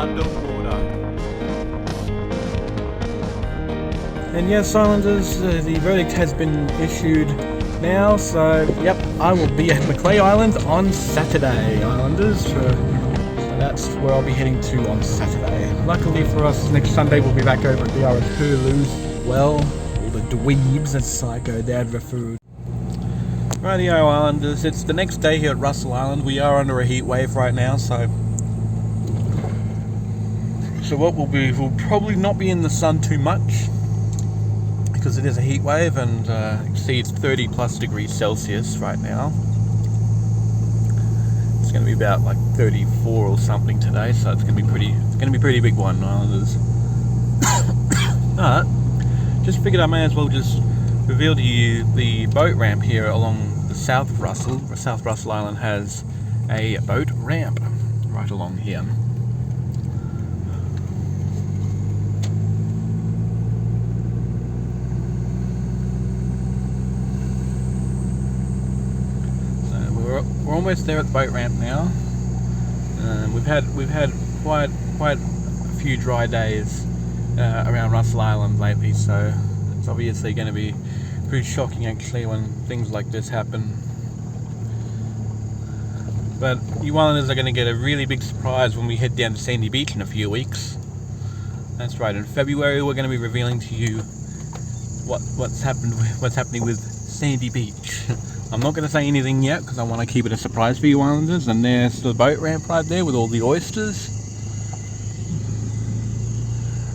underwater. And yes, Islanders, the verdict has been issued now, so yep, I will be at Macquarie Island on Saturday, Islanders. So that's where I'll be heading to on Saturday. Luckily for us, next Sunday we'll be back over at the Island Hulu's. Well, all the dweebs and psycho dad for food. Rightio, Islanders, it's the next day here at Russell Island. We are under a heat wave right now, so what we'll probably not be in the sun too much, because it is a heat wave and exceeds 30 plus degrees Celsius right now. It's going to be about like 34 or something today, so it's going to be a pretty big one, Islanders. But just figured I may as well just reveal to you the boat ramp here along the south of Russell. South Russell Island has a boat ramp right along here. We're almost there at the boat ramp now. We've had quite a few dry days around Russell Island lately, so it's obviously going to be pretty shocking actually when things like this happen. But you Islanders are going to get a really big surprise when we head down to Sandy Beach in a few weeks. That's right, in February we're going to be revealing to you what's happening with Sandy Beach. I'm not going to say anything yet because I want to keep it a surprise for you Islanders. And there's the boat ramp right there with all the oysters.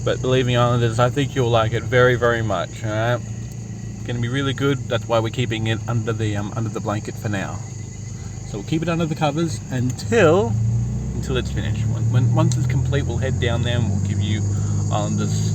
But believe me Islanders, I think you'll like it very, very much. Alright, it's going to be really good. That's why we're keeping it under the blanket for now. So we'll keep it under the covers until it's finished. Once it's complete, we'll head down there and we'll give you Islanders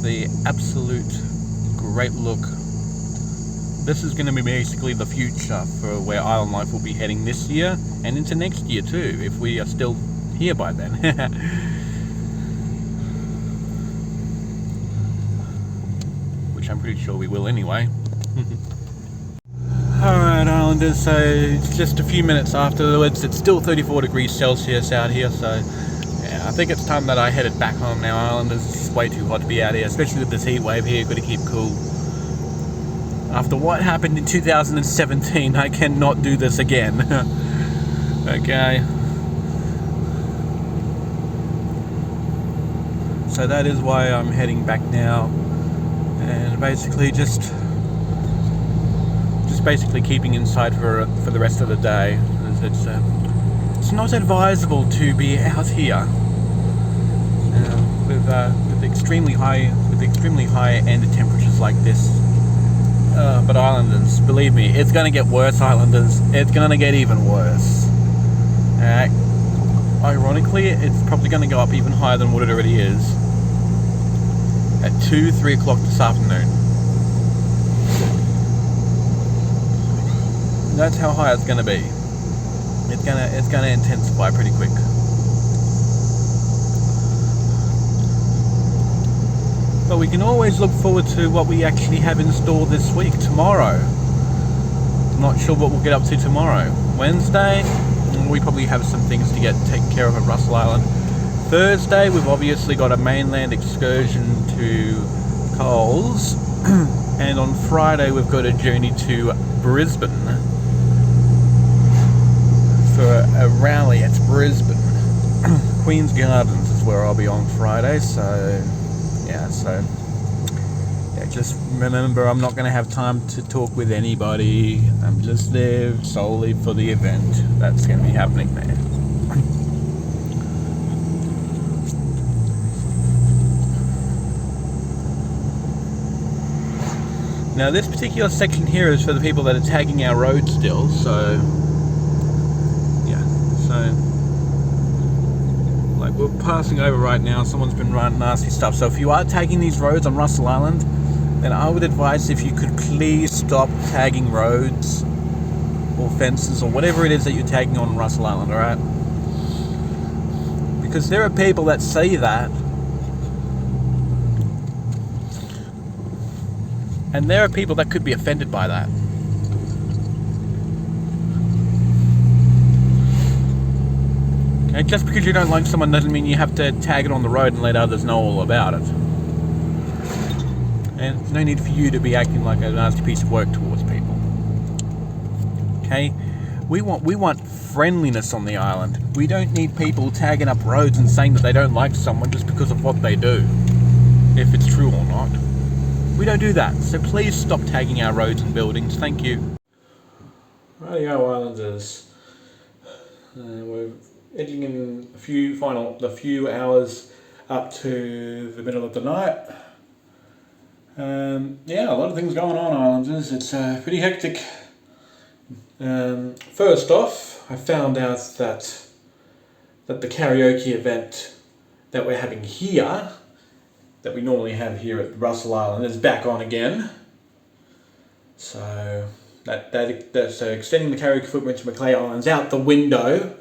the absolute great look. This is going to be basically the future for where island life will be heading this year and into next year too, if we are still here by then. Which I'm pretty sure we will anyway. Alright Islanders, so it's just a few minutes afterwards. It's still 34 degrees Celsius out here, so yeah, I think it's time that I headed back home now Islanders. It's way too hot to be out here, especially with this heat wave here. Got to keep cool. After what happened in 2017, I cannot do this again. Okay. So that is why I'm heading back now, and basically just basically keeping inside for the rest of the day. It's not advisable to be out here with extremely high end temperatures like this. But Islanders, believe me, it's going to get worse, Islanders. It's going to get even worse. Ironically, it's probably going to go up even higher than what it already is at 2-3 o'clock this afternoon. That's how high it's going to be. It's going to intensify pretty quick. But we can always look forward to what we actually have in store this week, tomorrow. Not sure what we'll get up to tomorrow. Wednesday, we probably have some things to take care of at Russell Island. Thursday, we've obviously got a mainland excursion to Coles. And on Friday, we've got a journey to Brisbane for a rally at Brisbane. Queen's Gardens is where I'll be on Friday, so just remember, I'm not going to have time to talk with anybody. I'm just there solely for the event that's going to be happening there. Now this particular section here is for the people that are tagging our road still, so yeah, like we're passing over right now. Someone's been running nasty stuff, so if you are tagging these roads on Russell Island, then I would advise if you could please stop tagging roads or fences or whatever it is that you're tagging on Russell Island, alright? Because there are people that say that, and there are people that could be offended by that. And just because you don't like someone doesn't mean you have to tag it on the road and let others know all about it. And there's no need for you to be acting like a nasty piece of work towards people. Okay? We want friendliness on the island. We don't need people tagging up roads and saying that they don't like someone just because of what they do, if it's true or not. We don't do that, so please stop tagging our roads and buildings. Thank you. Rightio, Islanders. We're edging in the few hours up to the middle of the night. Yeah, a lot of things going on, Islanders. It's pretty hectic. First off, I found out that the karaoke event that we're having here, that we normally have here at Russell Island, is back on again. So that's extending the karaoke footprint to Macleay Island's out the window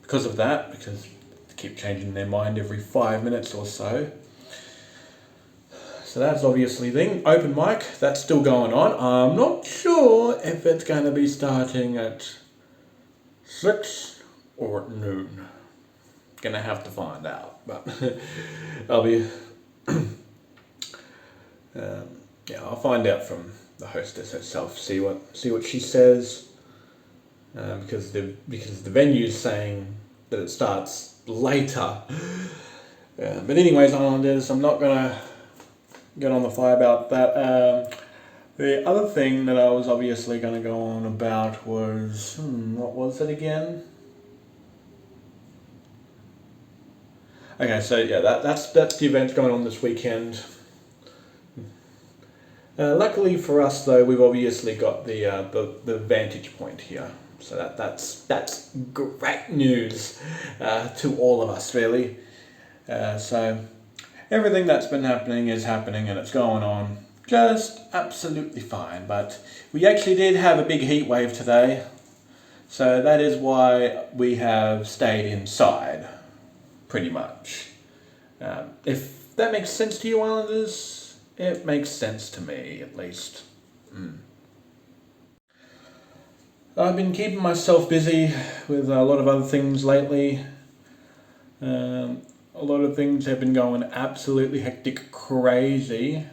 because of that, because they keep changing their mind every 5 minutes or so. So that's obviously the open mic, that's still going on. I'm not sure if it's going to be starting at 6 or at noon. Gonna have to find out, but I'll be I'll find out from the hostess herself, see what she says, because the venue's saying that it starts later. But anyways, Islanders, I'm not gonna get on the fly about that. The other thing that I was obviously going to go on about was, what was it again? Okay, so yeah, that's the event going on this weekend. Luckily for us, though, we've obviously got the vantage point here, so that's great news to all of us, really. So everything that's been happening is happening, and it's going on just absolutely fine. But we actually did have a big heat wave today, so that is why we have stayed inside, pretty much. If that makes sense to you, Islanders, it makes sense to me, at least. I've been keeping myself busy with a lot of other things lately. A lot of things have been going absolutely hectic, crazy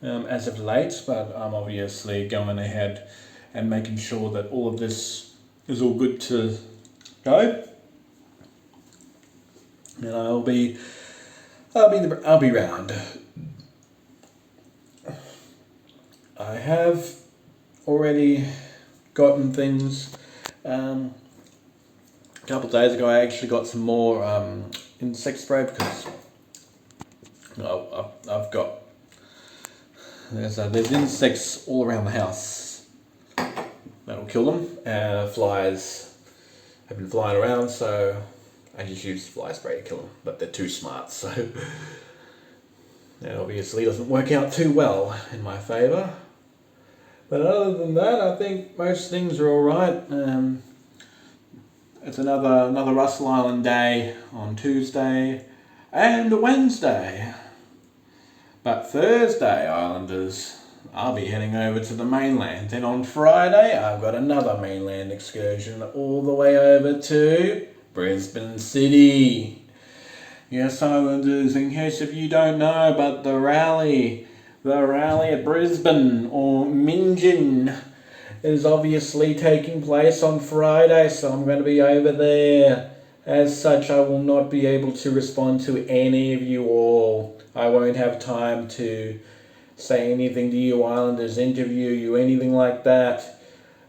as of late, but I'm obviously going ahead and making sure that all of this is all good to go. And I'll be round. I have already gotten things. A couple of days ago, I actually got some more insect spray because I've got there's insects all around the house that'll kill them. Flies have been flying around, so I just use fly spray to kill them, but they're too smart, so that obviously doesn't work out too well in my favour. But other than that, I think most things are all right. It's another Russell Island day on Tuesday and Wednesday. But Thursday, Islanders, I'll be heading over to the mainland. And on Friday, I've got another mainland excursion all the way over to Brisbane City. Yes, Islanders, in case if you don't know, but the rally at Brisbane, or Mingin, is obviously taking place on Friday, so I'm going to be over there. As such, I will not be able to respond to any of you all. I won't have time to say anything to you Islanders, interview you, anything like that.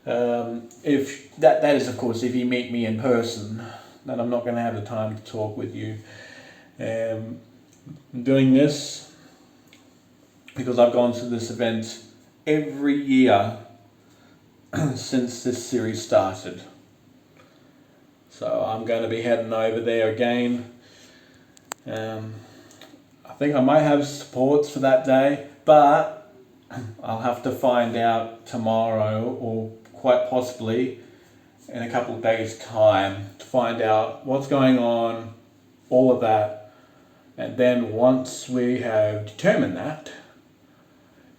If that is, of course, if you meet me in person, then I'm not going to have the time to talk with you. I'm doing this because I've gone to this event every year since this series started. So I'm going to be heading over there again. I think I might have supports for that day, but I'll have to find out tomorrow, or quite possibly in a couple of days' time, to find out what's going on, all of that. And then once we have determined that,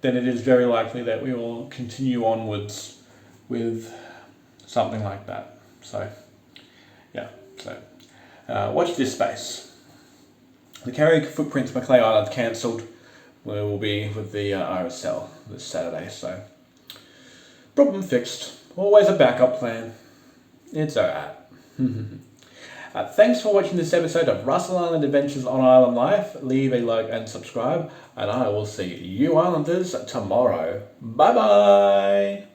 then it is very likely that we will continue onwards with something like that. So, yeah. So So, watch this space. The carry footprints Maclay Island cancelled. We will be with the RSL this Saturday, so problem fixed. Always a backup plan. It's alright. Thanks for watching this episode of Russell Island Adventures on Island Life. Leave a like and subscribe, and I will see you Islanders tomorrow. Bye bye!